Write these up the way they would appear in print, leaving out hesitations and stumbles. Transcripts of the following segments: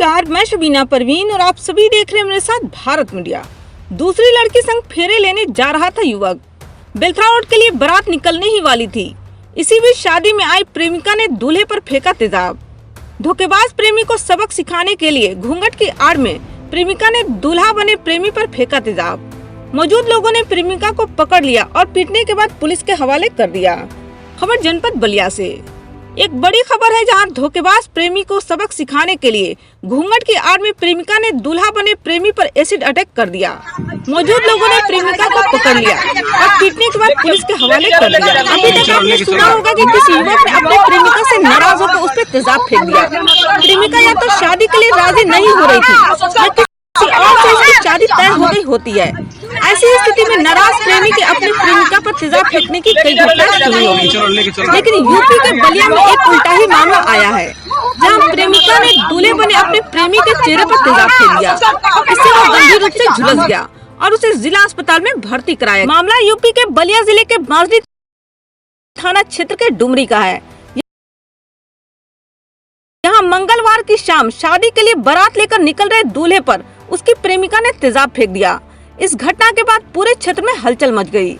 नमस्कार, मैं शबीना परवीन और आप सभी देख रहे हैं मेरे साथ भारत मीडिया। दूसरी लड़की संग फेरे लेने जा रहा था युवक। बेलथरा के लिए बारात निकलने ही वाली थी। इसी बीच शादी में आई प्रेमिका ने दूल्हे पर फेंका तेजाब। धोखेबाज प्रेमी को सबक सिखाने के लिए घूंघट की आड़ में प्रेमिका ने दूल्हा बने प्रेमी पर फेंका तेजाब। मौजूद लोगों ने प्रेमिका को पकड़ लिया और पीटने के बाद पुलिस के हवाले कर दिया। खबर जनपद बलिया से। एक बड़ी खबर है जहां धोखेबाज प्रेमी को सबक सिखाने के लिए घूंघट की आड़ में प्रेमिका ने दूल्हा बने प्रेमी पर एसिड अटैक कर दिया। मौजूद लोगों ने प्रेमिका को पकड़ लिया और पीटने के बाद पुलिस के हवाले कर दिया। अभी तक आपने सुना होगा कि किसी युवक ने अपनी प्रेमिका से नाराज होकर उस पर तेजाब फेंक दिया। प्रेमिका या तो शादी के लिए राजी नहीं हो रही थी या किसी और से उसकी शादी तय हो गई होती है। ऐसी स्थिति में नाराज प्रेमी के अपनी प्रेमिका पर तेजाब फेंकने की कई घटनाएं सुनी होगी, लेकिन यूपी के बलिया में एक उल्टा ही मामला आया है, जहां प्रेमिका ने दूल्हे बने अपने प्रेमी के चेहरे पर तेजाब फेंक दिया। इससे वो गंभीर रूप से झुलस गया और उसे जिला अस्पताल में भर्ती कराया। मामला यूपी के बलिया जिले के माजरी थाना क्षेत्र के डुमरी का है। यहाँ मंगलवार की शाम शादी के लिए बारात लेकर निकल रहे दूल्हे पर उसकी प्रेमिका ने तेजाब फेंक दिया। इस घटना के बाद पूरे क्षेत्र में हलचल मच गई।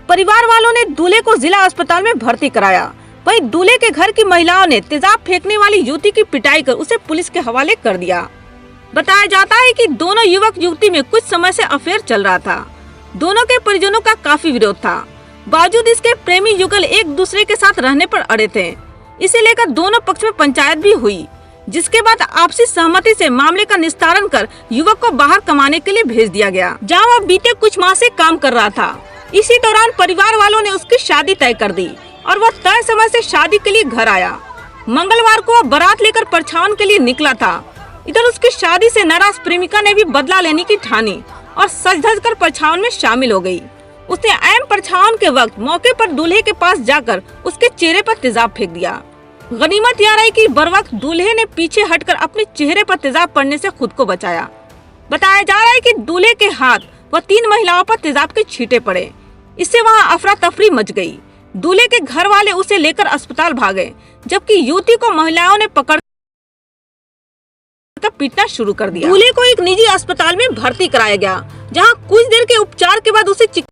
परिवार वालों ने दूल्हे को जिला अस्पताल में भर्ती कराया। वहीं दूल्हे के घर की महिलाओं ने तेजाब फेंकने वाली युवती की पिटाई कर उसे पुलिस के हवाले कर दिया। बताया जाता है कि दोनों युवक युवती में कुछ समय से अफेयर चल रहा था। दोनों के परिजनों का काफी विरोध था। बावजूद इसके प्रेमी युगल एक दूसरे के साथ रहने पर अड़े थे। इसे लेकर दोनों पक्ष में पंचायत भी हुई, जिसके बाद आपसी सहमति से मामले का निस्तारण कर युवक को बाहर कमाने के लिए भेज दिया गया, जहां वह बीते कुछ माह से काम कर रहा था। इसी दौरान परिवार वालों ने उसकी शादी तय कर दी और वह तय समय से शादी के लिए घर आया। मंगलवार को वह बारात लेकर परछावन के लिए निकला था। इधर उसकी शादी से नाराज प्रेमिका ने भी बदला लेने की ठानी और सज धज कर परछावन में शामिल हो गयी। उसने ऐन परछावन के वक्त मौके पर दूल्हे के पास जाकर उसके चेहरे पर तेजाब फेंक दिया। गनीमत यह रही कि बरवक्त दूल्हे ने पीछे हटकर अपने चेहरे पर तेजाब पड़ने से खुद को बचाया। बताया जा रहा है कि दूल्हे के हाथ व 3 महिलाओं पर तेजाब के छींटे पड़े। इससे वहां अफरा तफरी मच गई। दूल्हे के घर वाले उसे लेकर अस्पताल भागे, जबकि युवती को महिलाओं ने पकड़ कर पीटना शुरू कर दिया। दूल्हे को एक निजी अस्पताल में भर्ती कराया गया, जहाँ कुछ देर के उपचार के बाद उसे चिकित्सक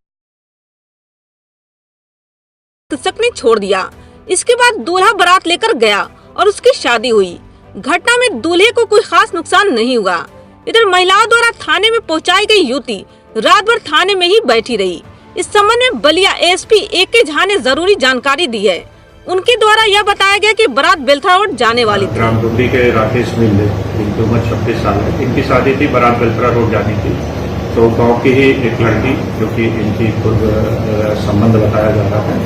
ने छोड़ दिया। इसके बाद दूल्हा बारात लेकर गया और उसकी शादी हुई। घटना में दूल्हे को कोई खास नुकसान नहीं हुआ। इधर महिलाओं द्वारा थाने में पहुंचाई गई युवती रात भर थाने में ही बैठी रही। इस संबंध में बलिया एसपी AK झा ने जरूरी जानकारी दी है। उनके द्वारा यह बताया गया कि बारात बेलथरा रोड जाने वाली थी। ग्राम डुमरी के राकेश मिल्ले, इनकी उम्र 26 साल है। इनकी शादी थी, बारात बेलथरा रोड जानी थी। तो गाँव की ही एक लड़की, जो की इनकी संबंध बताया जा रहा है,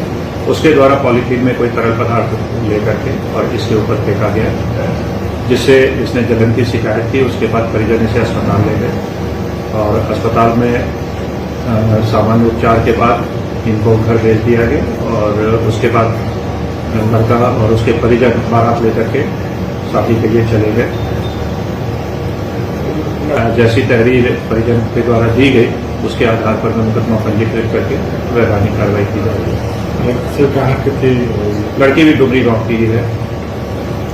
उसके द्वारा पॉलीथीन में कोई तरल पदार्थ लेकर के और इसके ऊपर फेंका गया, जिससे इसने जलन की शिकायत की। उसके बाद परिजन इसे अस्पताल ले गए और अस्पताल में सामान्य उपचार के बाद इनको घर भेज दिया गया और उसके बाद लड़का और उसके परिजन बारात लेकर के शादी के लिए चले गए। जैसी तहरीर परिजन के द्वारा दी गई, उसके आधार पर मुकदमा पंजीकृत करके वैधानिक कार्रवाई की जा रही है। लड़की भी डुमरी गाँव की ही है।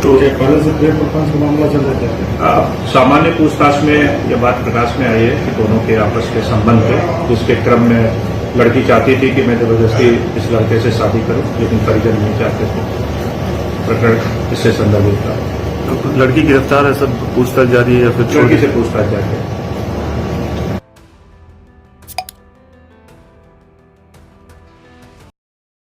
तो पहले से प्रेम प्रकाश का मामला चल रहा है। सामान्य पूछताछ में यह बात प्रकाश में आई है कि दोनों के आपस के संबंध थे, जिसके क्रम में लड़की चाहती थी कि मैं जबरदस्ती इस लड़के से शादी करूं, लेकिन परिजन नहीं चाहते थे। प्रकरण इससे संदर्भित था। तो लड़की गिरफ्तार है, सब पूछताछ जारी है या फिर लड़की से पूछताछ जारी है।